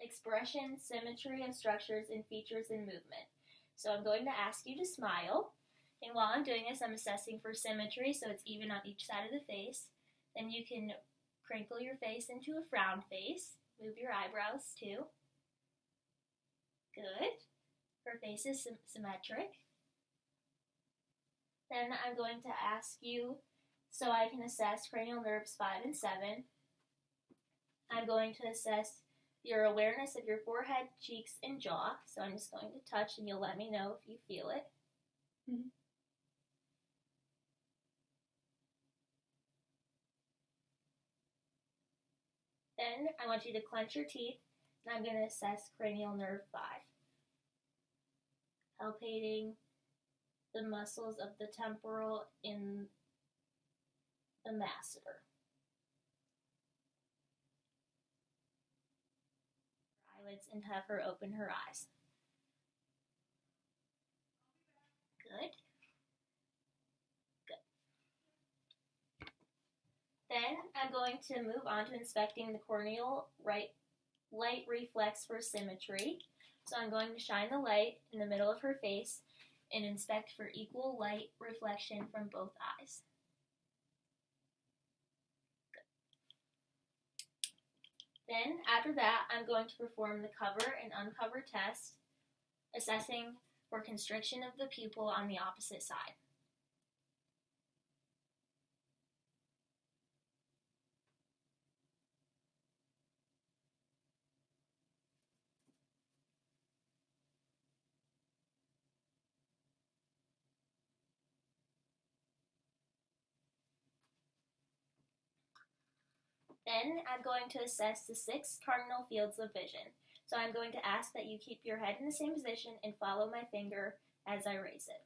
expression, symmetry of structures and features in movement. So I'm going to ask you to smile. And while I'm doing this, I'm assessing for symmetry, so it's even on each side of the face. Then you can crinkle your face into a frown face. Move your eyebrows too. Good. Her face is symmetric. Then I'm going to ask you, so I can assess cranial nerves 5 and 7. I'm going to assess your awareness of your forehead, cheeks, and jaw. So I'm just going to touch and you'll let me know if you feel it. Mm-hmm. Then I want you to clench your teeth, and I'm going to assess cranial nerve 5. Palpating the muscles of the temporal in the masseter. Eyelids and have her open her eyes. Good. Good. Then I'm going to move on to inspecting the corneal light reflex for symmetry. So I'm going to shine the light in the middle of her face and inspect for equal light reflection from both eyes. Good. Then, after that, I'm going to perform the cover and uncover test, assessing for constriction of the pupil on the opposite side. Then I'm going to assess the 6 cardinal fields of vision. So I'm going to ask that you keep your head in the same position and follow my finger as I raise it.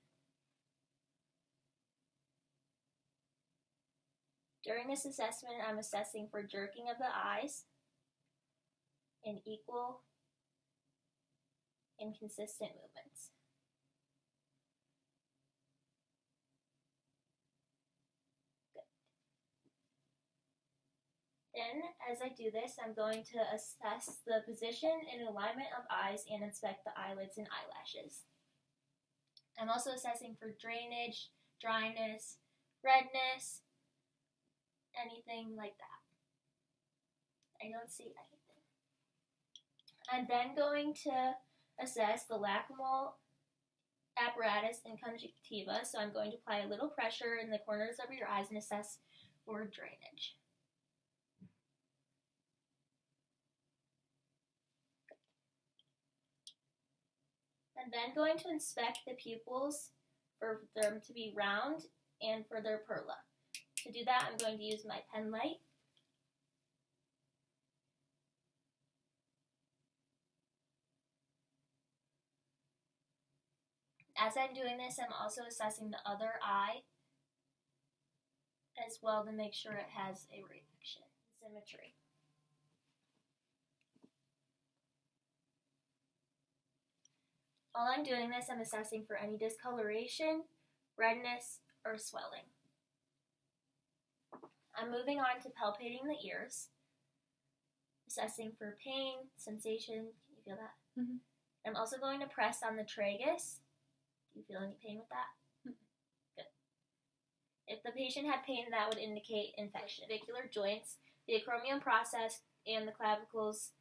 During this assessment, I'm assessing for jerking of the eyes and equal and consistent movements. Then, as I do this, I'm going to assess the position and alignment of eyes and inspect the eyelids and eyelashes. I'm also assessing for drainage, dryness, redness, anything like that. I don't see anything. I'm then going to assess the lacrimal apparatus and conjunctiva, so I'm going to apply a little pressure in the corners of your eyes and assess for drainage. I'm then going to inspect the pupils for them to be round and for their perla. To do that, I'm going to use my pen light. As I'm doing this, I'm also assessing the other eye as well to make sure it has a reaction, symmetry. While I'm doing this, I'm assessing for any discoloration, redness, or swelling. I'm moving on to palpating the ears, assessing for pain, sensation. Can you feel that? Mm-hmm. I'm also going to press on the tragus. Do you feel any pain with that? Mm-hmm. Good. If the patient had pain, that would indicate infection. Clavicular joints, the acromion process, and the clavicles,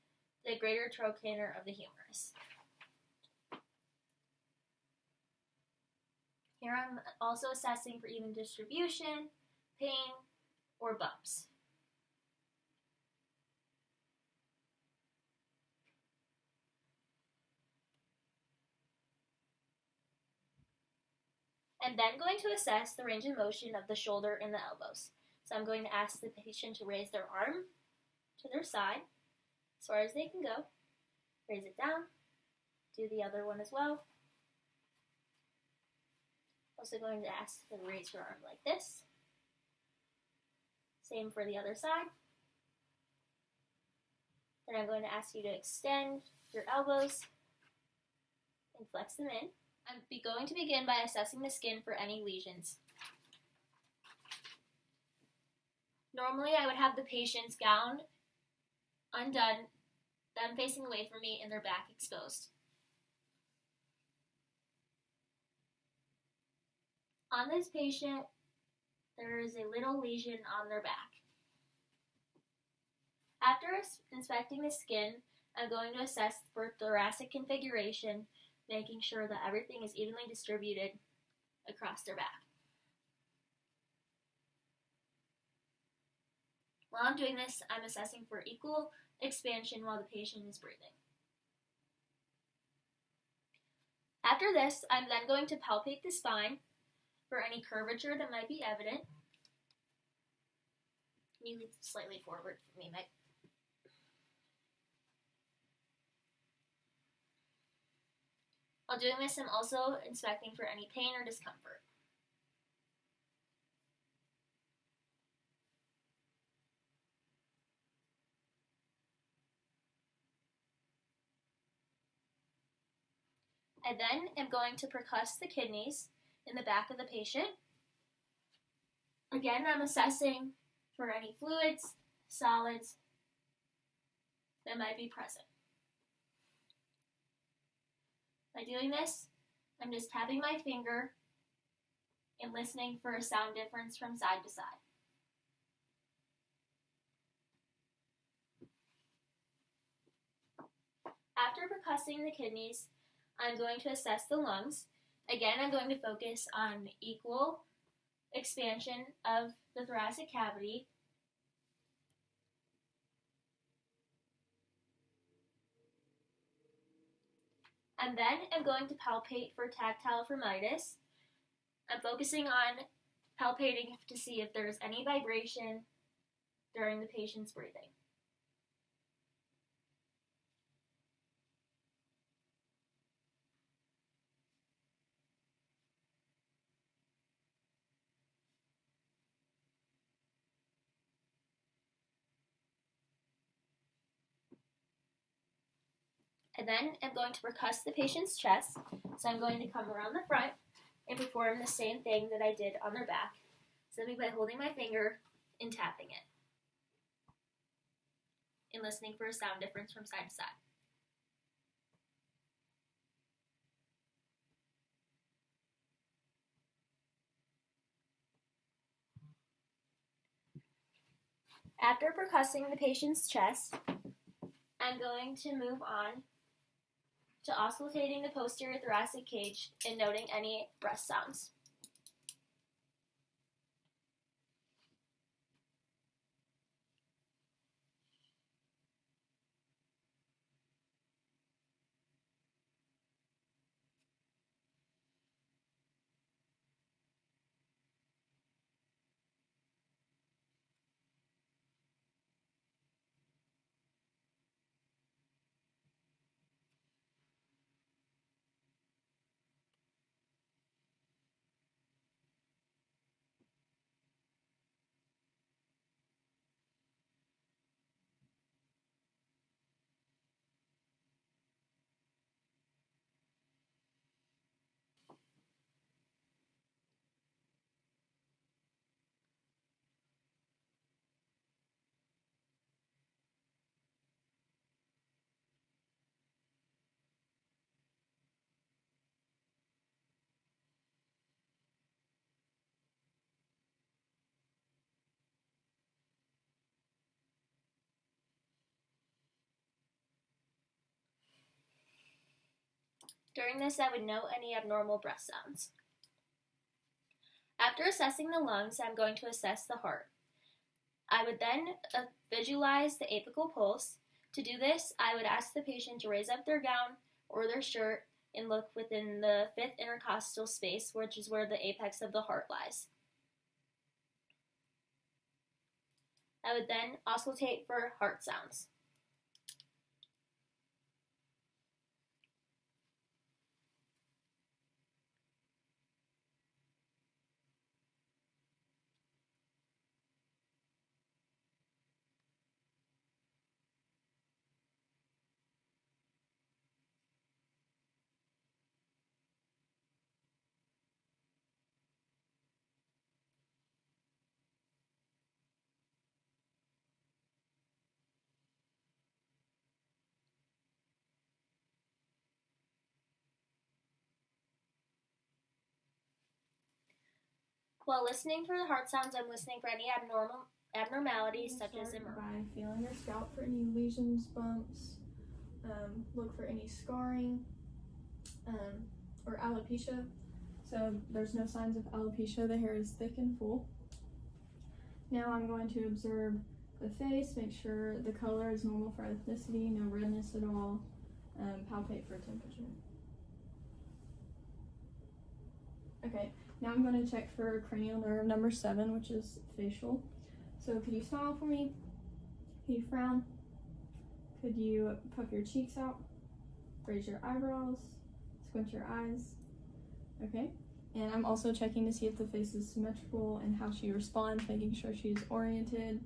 the greater trochanter of the humerus. Here I'm also assessing for even distribution, pain, or bumps. I'm then going to assess the range of motion of the shoulder and the elbows. So I'm going to ask the patient to raise their arm to their side as far as they can go. Raise it down. Do the other one as well. Also going to ask to raise your arm like this. Same for the other side. Then I'm going to ask you to extend your elbows and flex them in. I'm going to begin by assessing the skin for any lesions. Normally I would have the patient's gown undone them facing away from me and their back exposed. On this patient, there is a little lesion on their back. After inspecting the skin, I'm going to assess for thoracic configuration, making sure that everything is evenly distributed across their back. While I'm doing this, I'm assessing for equal expansion while the patient is breathing. After this, I'm then going to palpate the spine for any curvature that might be evident. You lean slightly forward for me, Mike. While doing this, I'm also inspecting for any pain or discomfort. I then am going to percuss the kidneys in the back of the patient. Again, I'm assessing for any fluids, solids that might be present. By doing this, I'm just tapping my finger and listening for a sound difference from side to side. After percussing the kidneys, I'm going to assess the lungs. Again, I'm going to focus on equal expansion of the thoracic cavity. And then I'm going to palpate for tactile firmitis. I'm focusing on palpating to see if there's any vibration during the patient's breathing. And then I'm going to percuss the patient's chest. So I'm going to come around the front and perform the same thing that I did on their back, simply by holding my finger and tapping it, and listening for a sound difference from side to side. After percussing the patient's chest, I'm going to move on to auscultating the posterior thoracic cage and noting any breath sounds. During this, I would note any abnormal breath sounds. After assessing the lungs, I'm going to assess the heart. I would then visualize the apical pulse. To do this, I would ask the patient to raise up their gown or their shirt and look within the fifth intercostal space, which is where the apex of the heart lies. I would then auscultate for heart sounds. While listening for the heart sounds, I'm listening for any abnormalities such as by feeling your scalp for any lesions, bumps. Look for any scarring or alopecia. So there's no signs of alopecia. The hair is thick and full. Now I'm going to observe the face, make sure the color is normal for ethnicity, no redness at all. Palpate for temperature. Okay, now I'm going to check for cranial nerve number 7, which is facial. So could you smile for me? Could you frown? Could you puff your cheeks out? Raise your eyebrows? Squint your eyes? Okay. And I'm also checking to see if the face is symmetrical and how she responds, making sure she's oriented.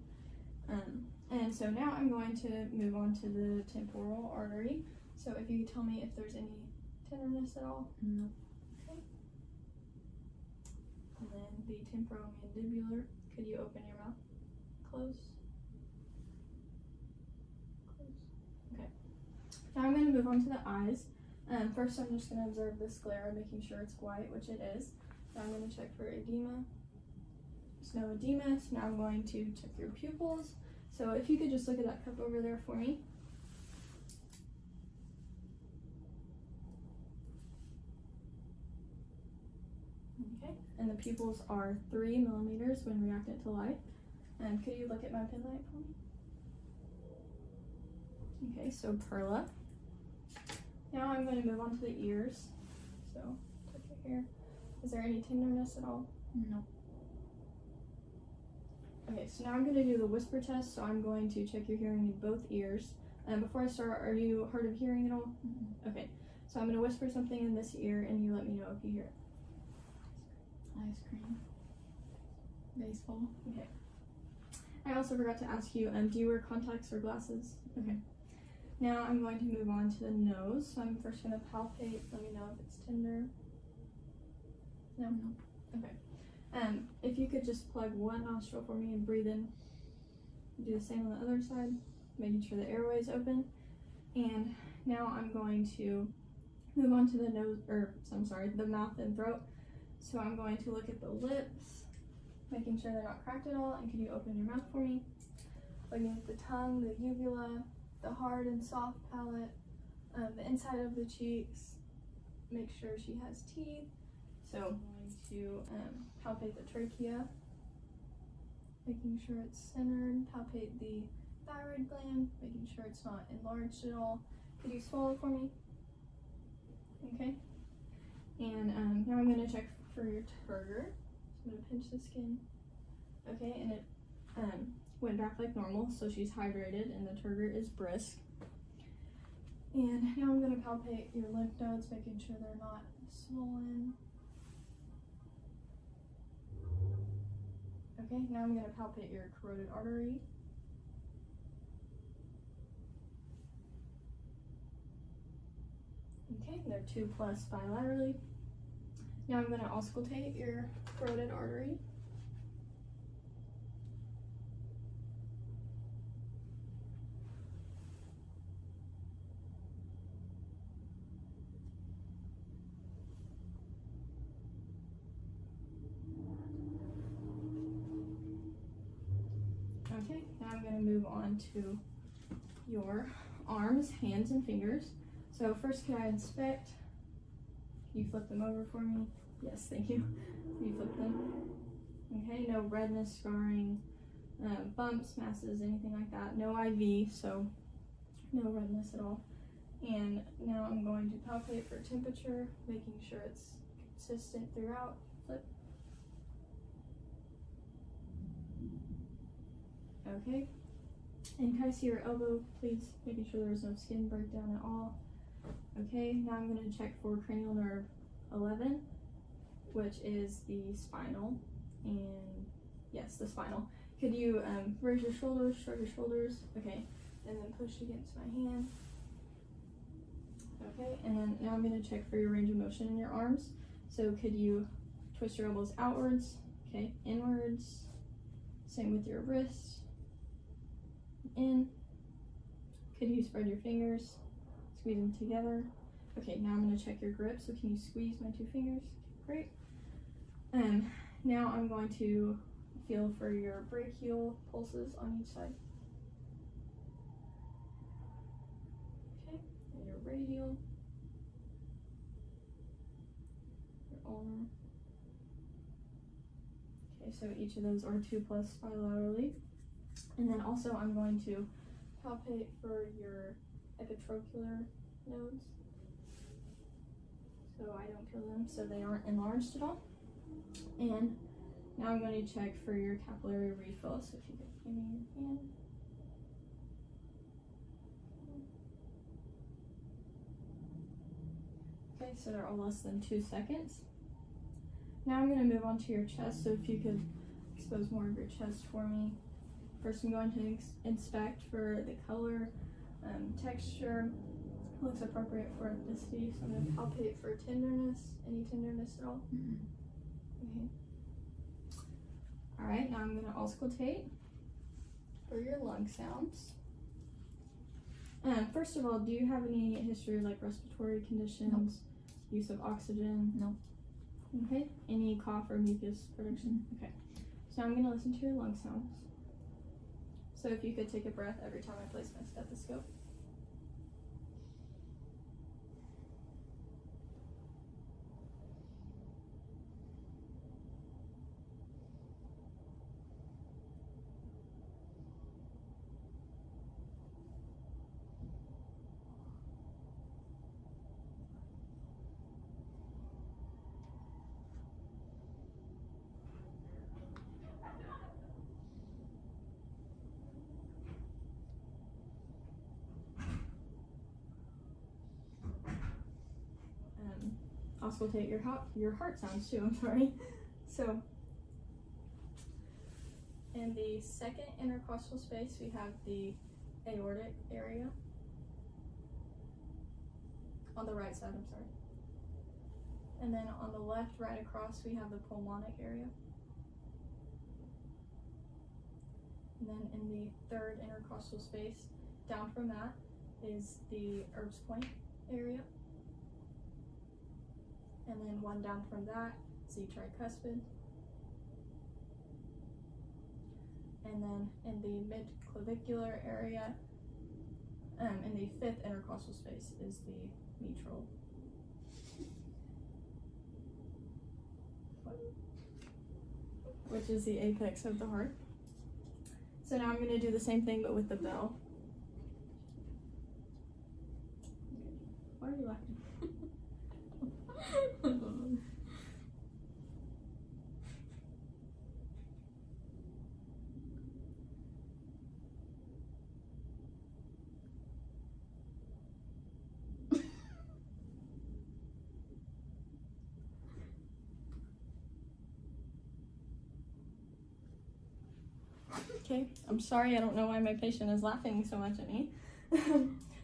And so now I'm going to move on to the temporal artery. So if you could tell me if there's any tenderness at all? No. Okay. And then the temporomandibular. Could you open your mouth? Close. Close. Okay. Now I'm going to move on to the eyes. First, I'm just going to observe the sclera, making sure it's white, which it is. Now I'm going to check for edema. There's no edema, so now I'm going to check your pupils. So if you could just look at that cup over there for me. Okay, and the pupils are 3 millimeters when reactant to light. And could you look at my pen light for me? Okay, so perla. Now I'm going to move on to the ears. So, touch your hair. Is there any tenderness at all? No. Okay, so now I'm going to do the whisper test. So I'm going to check your hearing in both ears. And before I start, are you hard of hearing at all? Mm-hmm. Okay, so I'm going to whisper something in this ear and you let me know if you hear it. Ice cream. Baseball. Okay. I also forgot to ask you, do you wear contacts or glasses? Okay. Now I'm going to move on to the nose. So I'm first going to palpate. Let me know if it's tender. No? No. Okay. If you could just plug one nostril for me and breathe in. Do the same on the other side, making sure the airway is open. And now I'm going to move on to the nose, the mouth and throat. So I'm going to look at the lips, making sure they're not cracked at all. And can you open your mouth for me? Looking at the tongue, the uvula, the hard and soft palate, the inside of the cheeks. Make sure she has teeth. So I'm going to palpate the trachea, making sure it's centered. Palpate the thyroid gland, making sure it's not enlarged at all. Could you swallow for me? Okay. And now I'm going to check for your turgor. So I'm going to pinch the skin. Okay, and it went back like normal, so she's hydrated and the turgor is brisk. And now I'm going to palpate your lymph nodes, making sure they're not swollen. Okay, now I'm going to palpate your carotid artery. Okay, they're 2+ bilaterally. Now I'm going to auscultate your carotid artery. Okay, now I'm going to move on to your arms, hands, and fingers. So first, can I inspect? Can you flip them over for me? Yes, thank you. Can you flip them? Okay, no redness, scarring, bumps, masses, anything like that. No IV, so no redness at all. And now I'm going to palpate for temperature, making sure it's consistent throughout. Flip. Okay. And can I see your elbow, please? Making sure there's no skin breakdown at all. Okay, now I'm going to check for cranial nerve 11, which is the spinal. And yes, the spinal. Could you raise your shoulders, shrug your shoulders? Okay, and then push against my hand. Okay, and then now I'm going to check for your range of motion in your arms. So could you twist your elbows outwards? Okay, inwards. Same with your wrists. In. Could you spread your fingers? Squeeze them together. Okay, now I'm going to check your grip. So can you squeeze my 2 fingers? Great. now I'm going to feel for your brachial pulses on each side. Okay, and your radial, your ulnar. Okay, so each of those are 2+ bilaterally. And then also I'm going to palpate for your epitrochlear nodes. So I don't feel them, so they aren't enlarged at all. And now I'm going to check for your capillary refill. So if you could give me your hand. Okay, so they're all less than 2 seconds. Now I'm going to move on to your chest, so if you could expose more of your chest for me. First I'm going to inspect for the color, texture, looks appropriate for ethnicity, so I'm going to palpate for tenderness, any tenderness at all. Okay. Alright, now I'm going to auscultate for your lung sounds. First of all, do you have any history of like respiratory conditions, use of oxygen? No. Okay, any cough or mucus production? Okay, so I'm going to listen to your lung sounds. So if you could take a breath every time I place my stethoscope. Auscultate your heart sounds too, I'm sorry. So, in the second intercostal space, we have the aortic area. On the right side, I'm sorry. And then on the left, right across, we have the pulmonic area. And then in the third intercostal space, down from that, is the Erb's point area. And then one down from that is the tricuspid. And then in the mid-clavicular area, in the fifth intercostal space is the mitral. Which is the apex of the heart. So now I'm going to do the same thing but with the bell. Why are you laughing? Okay, I'm sorry, I don't know why my patient is laughing so much at me.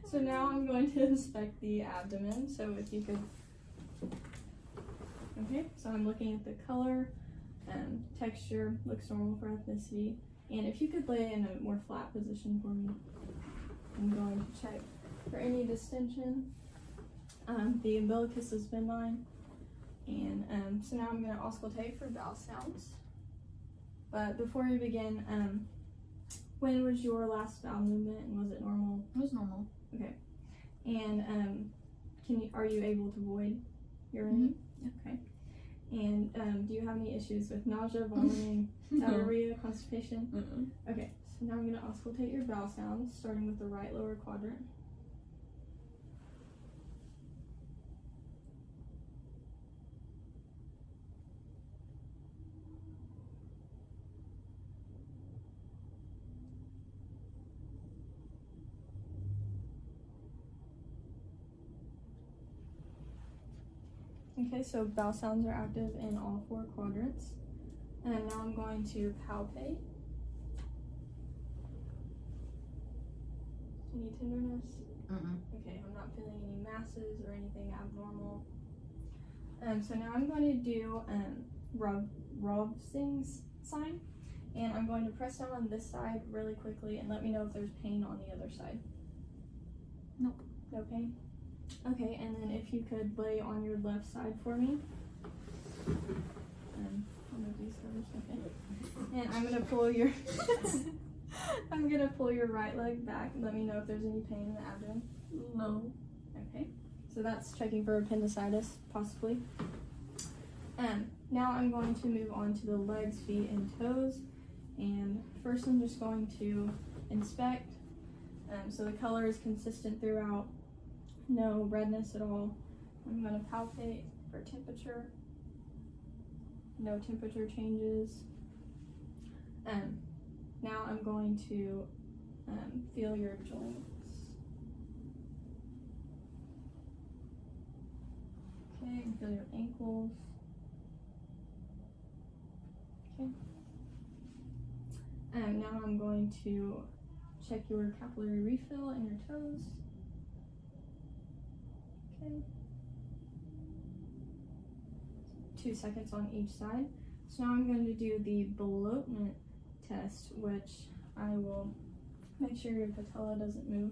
So now I'm going to inspect the abdomen, so if you could. Okay, so I'm looking at the color, texture, looks normal for ethnicity, and if you could lay in a more flat position for me. I'm going to check for any distension. The umbilicus is benign, and so now I'm going to auscultate for vowel sounds. But before we begin, when was your last bowel movement, and was it normal? It was normal. Okay, and are you able to void urine? Okay. And do you have any issues with nausea, vomiting, diarrhea, constipation? Okay, so now I'm going to auscultate your vowel sounds, starting with the right lower quadrant. Okay, so vowel sounds are active in all 4 quadrants. And now I'm going to palpate. Any tenderness? Okay, I'm not feeling any masses or anything abnormal. So now I'm going to do Rovsing's sign. And I'm going to press down on this side really quickly and let me know if there's pain on the other side. Nope. No pain? Okay, and then if you could lay on your left side for me. I'll move these first. Okay. And I'm gonna pull your I'm gonna pull your right leg back. Let me know if there's any pain in the abdomen. No. Okay. So that's checking for appendicitis, possibly. Now I'm going to move on to the legs, feet, and toes. And first I'm just going to inspect. So the color is consistent throughout. No redness at all. I'm going to palpate for temperature. No temperature changes. Now I'm going to feel your joints. Okay, and feel your ankles. Okay. Now I'm going to check your capillary refill in your toes. Okay. 2 seconds on each side. So now I'm going to do the bloatment test, which I will make sure your patella doesn't move.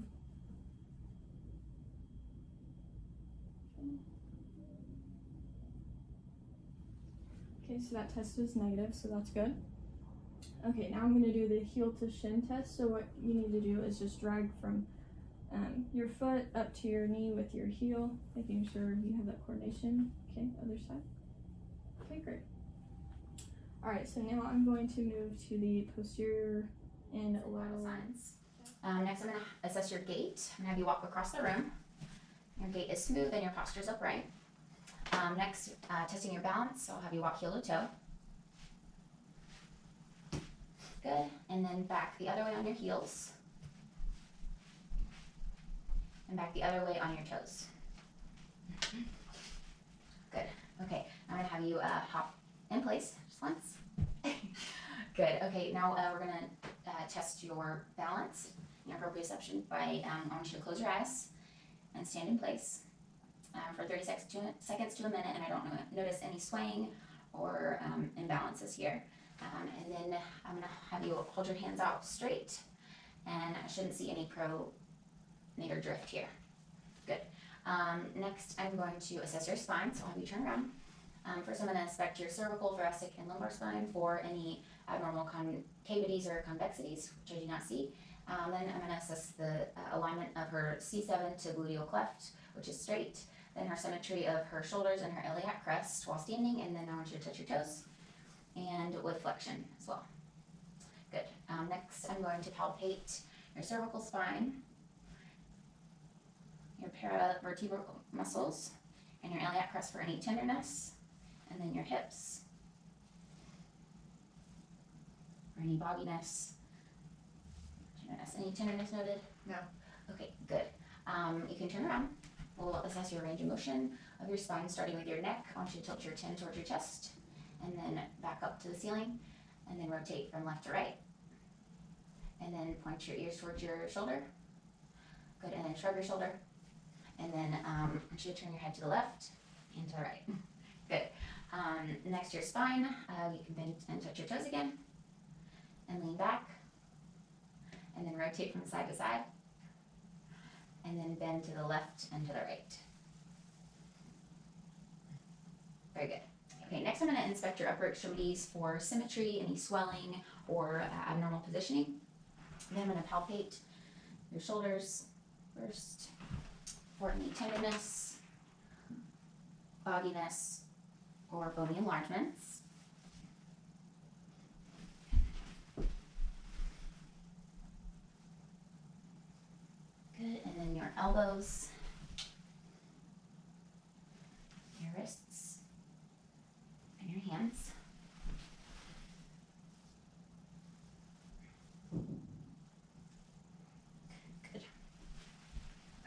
Okay, so that test is negative, so that's good. Okay, now I'm going to do the heel to shin test. So what you need to do is just drag from your foot up to your knee with your heel, making sure you have that coordination. Okay, other side. Okay, great. All right, so now I'm going to move to the posterior and lateral signs. Next, I'm going to assess your gait. I'm going to have you walk across the room. Your gait is smooth and your posture is upright. Next, testing your balance. So I'll have you walk heel to toe. Good. And then back the other way on your heels. And back the other way on your toes. Good. Okay, I'm going to have you hop in place just once. Good. Okay, now we're going to test your balance, your proprioception by, I want you to close your eyes and stand in place for 30 seconds to a minute, and I don't notice any swaying or imbalances here. And then I'm going to have you hold your hands out straight, and I shouldn't see any pronator drift here. Good. Next, I'm going to assess your spine, so I'll have you turn around. First, I'm going to inspect your cervical, thoracic, and lumbar spine for any abnormal concavities or convexities, which I do not see. Then I'm going to assess the alignment of her C7 to gluteal cleft, which is straight. Then her symmetry of her shoulders and her iliac crest while standing, and then I want you to touch your toes, and with flexion as well. Good. Next, I'm going to palpate your cervical spine, your paravertebral muscles, and your iliac crest for any tenderness, and then your hips for any bogginess. Any tenderness noted? No. Okay, good. You can turn around. We'll assess your range of motion of your spine, starting with your neck. I want you to tilt your chin towards your chest, and then back up to the ceiling, and then rotate from left to right. And then point your ears towards your shoulder. Good, and then shrug your shoulder. And then I want you to turn your head to the left and to the right. Good. Next to your spine, you can bend and touch your toes again, and lean back. And then rotate from side to side, and then bend to the left and to the right. Very good. Okay, next I'm going to inspect your upper extremities for symmetry, any swelling, or abnormal positioning. Then I'm going to palpate your shoulders first for any tenderness, bogginess, or bony enlargements. Good, and then your elbows, your wrists, and your hands. Good.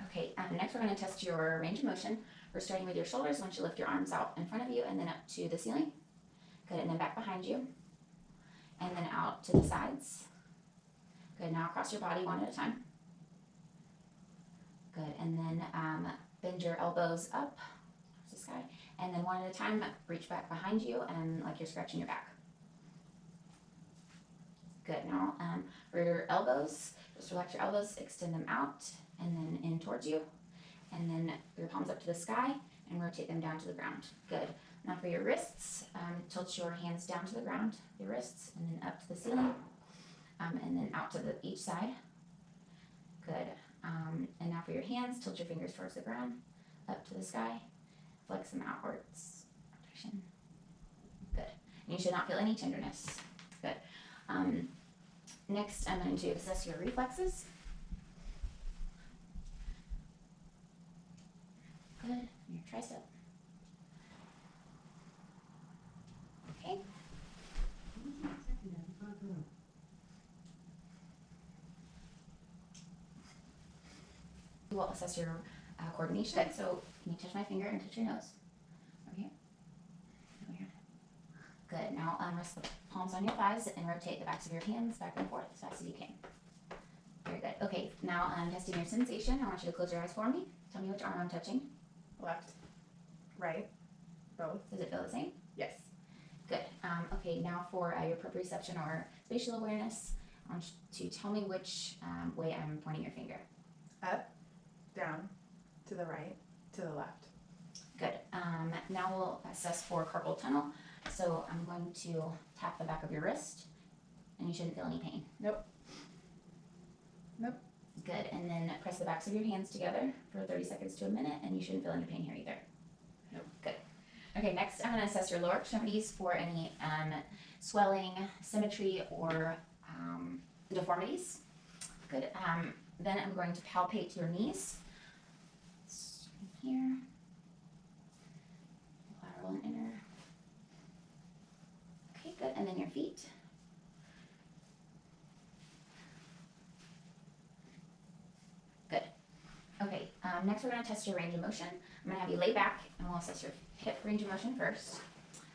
Okay, next we're going to test your range of motion. We're starting with your shoulders. I want you to lift your arms out in front of you and then up to the ceiling. Good, and then back behind you. And then out to the sides. Good, now across your body one at a time. Good, and then bend your elbows up, this guy, and then one at a time, reach back behind you and like you're scratching your back. Good, now for your elbows, just relax your elbows, extend them out, and then in towards you, and then your palms up to the sky, and rotate them down to the ground. Good, Now for your wrists, tilt your hands down to the ground, your wrists, and then up to the ceiling, and then out to each side. Good. And now for your hands, tilt your fingers towards the ground, up to the sky, flex them outwards. Rotation. Good. And you should not feel any tenderness. Good. Next, I'm going to assess your reflexes. Good. And your tricep. Okay. We'll assess your coordination. So can you touch my finger and touch your nose? Over here. Over here. Good. Now rest the palms on your thighs and rotate the backs of your hands back and forth as fast as you can. Very good. Okay, now I'm testing your sensation. I want you to close your eyes for me. Tell me which arm I'm touching. Left, right, both. Does it feel the same? Yes. Good. Okay, now for your proprioception or spatial awareness, I want you to tell me which way I'm pointing your finger. Up, down, to the right, to the left. Good. Now we'll assess for carpal tunnel. So I'm going to tap the back of your wrist, and you shouldn't feel any pain. Nope. Nope. Good. And then press the backs of your hands together for 30 seconds to a minute, and you shouldn't feel any pain here either. Nope. Good. Okay, next I'm going to assess your lower extremities for any swelling, symmetry, or deformities. Good. Then I'm going to palpate your knees. Starting here. Lateral and inner. Okay, good. And then your feet. Good. Okay, next we're going to test your range of motion. I'm going to have you lay back and we'll assess your hip range of motion first.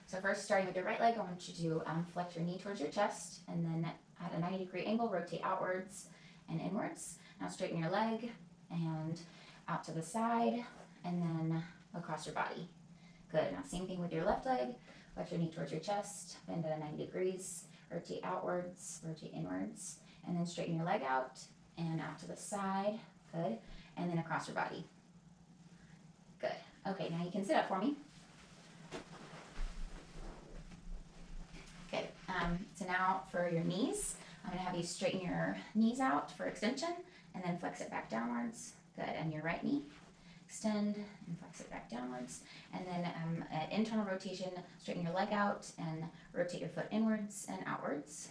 So first, starting with your right leg, I want you to flex your knee towards your chest, and then at a 90-degree angle, rotate outwards and inwards. Now straighten your leg and out to the side, and then across your body. Good. Now same thing with your left leg. Flex your knee towards your chest, bend at a 90 degrees, rotate outwards, rotate inwards, and then straighten your leg out and out to the side. Good. And then across your body. Good. Okay, now you can sit up for me. Good. So now for your knees, I'm going to have you straighten your knees out for extension and then flex it back downwards. Good. And your right knee. Extend and flex it back downwards. And then at internal rotation, straighten your leg out and rotate your foot inwards and outwards.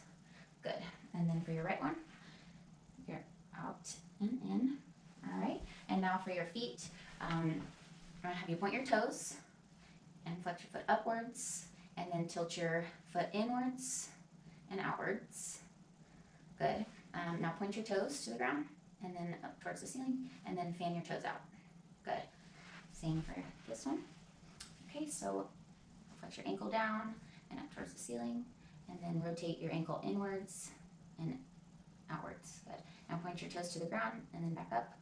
Good. And then for your right one, you're out and in. All right. And now for your feet, I'm going to have you point your toes and flex your foot upwards, and then tilt your foot inwards and outwards. Good. Now point your toes to the ground and then up towards the ceiling, and then fan your toes out. Good. Same for this one. Okay, so flex your ankle down and up towards the ceiling, and then rotate your ankle inwards and outwards. Good. Now point your toes to the ground and then back up,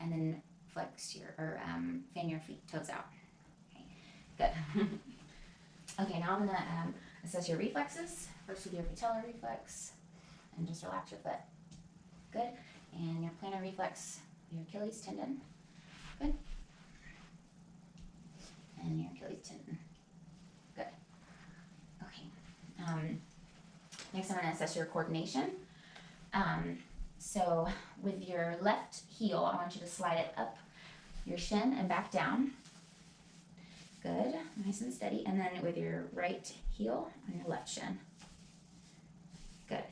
and then flex your fan your feet toes out. Okay, good. Okay, now I'm gonna assess your reflexes. First with your patellar reflex, and just relax your foot. Good. And your plantar reflex, your Achilles tendon. Good. And your Achilles tendon. Good. Okay. Next I'm going to assess your coordination. So with your left heel, I want you to slide it up your shin and back down. Good. Nice and steady. And then with your right heel on your left shin. Good.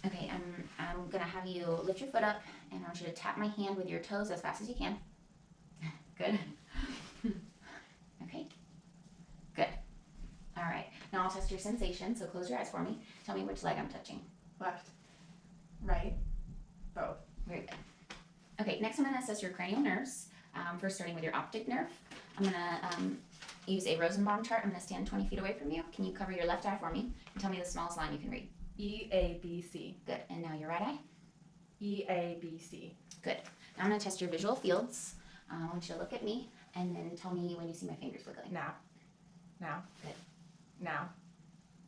Okay, I'm going to have you lift your foot up, and I want you to tap my hand with your toes as fast as you can. Good. Okay. Good. All right. Now I'll test your sensation, so close your eyes for me. Tell me which leg I'm touching. Left, right, both. Very good. Okay, next I'm going to assess your cranial nerves. First starting with your optic nerve. I'm going to use a Rosenbaum chart. I'm going to stand 20 feet away from you. Can you cover your left eye for me and tell me the smallest line you can read? E-A-B-C. Good. And now your right eye? E-A-B-C. Good. Now I'm going to test your visual fields. I want you to look at me and then tell me when you see my fingers wiggling. Now. Now. Good. Now.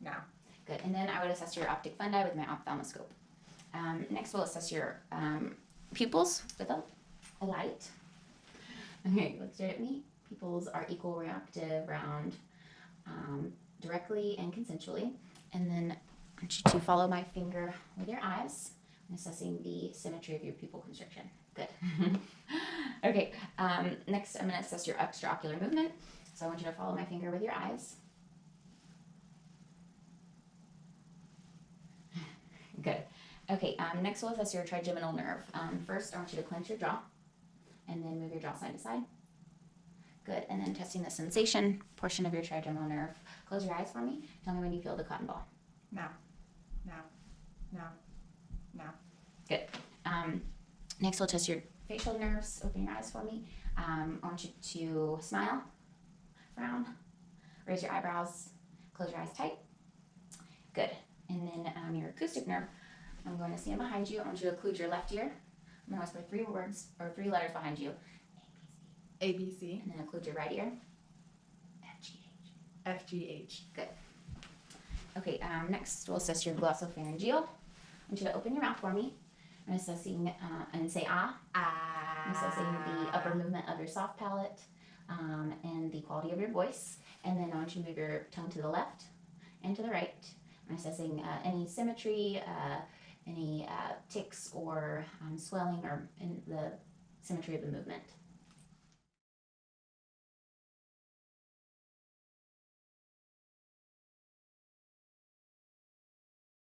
Now. Good. And then I would assess your optic fundi with my ophthalmoscope. Next we'll assess your pupils with a light. Okay, look straight at me. Pupils are equal, reactive, round, directly and consensually. And then I want you to follow my finger with your eyes. I'm assessing the symmetry of your pupil constriction. Good. Okay, next I'm going to assess your extraocular movement. So I want you to follow my finger with your eyes. Good. Okay, next we'll assess your trigeminal nerve. First, I want you to clench your jaw and then move your jaw side to side. Good, and then testing the sensation portion of your trigeminal nerve. Close your eyes for me. Tell me when you feel the cotton ball. Now. Now. Now. Now. Good. Next, we'll test your facial nerves. Open your eyes for me. I want you to smile, frown, raise your eyebrows, close your eyes tight. Good. And then your acoustic nerve, I'm going to stand behind you. I want you to occlude your left ear. I'm going to whisper 3 words or 3 letters behind you. A, B, C. And then occlude your right ear. F, G, H. F, G, H. Good. Okay, next we'll assess your glossopharyngeal. I want you to open your mouth for me. I'm assessing, and say ah. Ah. I'm assessing the upper movement of your soft palate and the quality of your voice. And then I want you to move your tongue to the left and to the right. I'm assessing any symmetry, any tics or swelling or in the symmetry of the movement.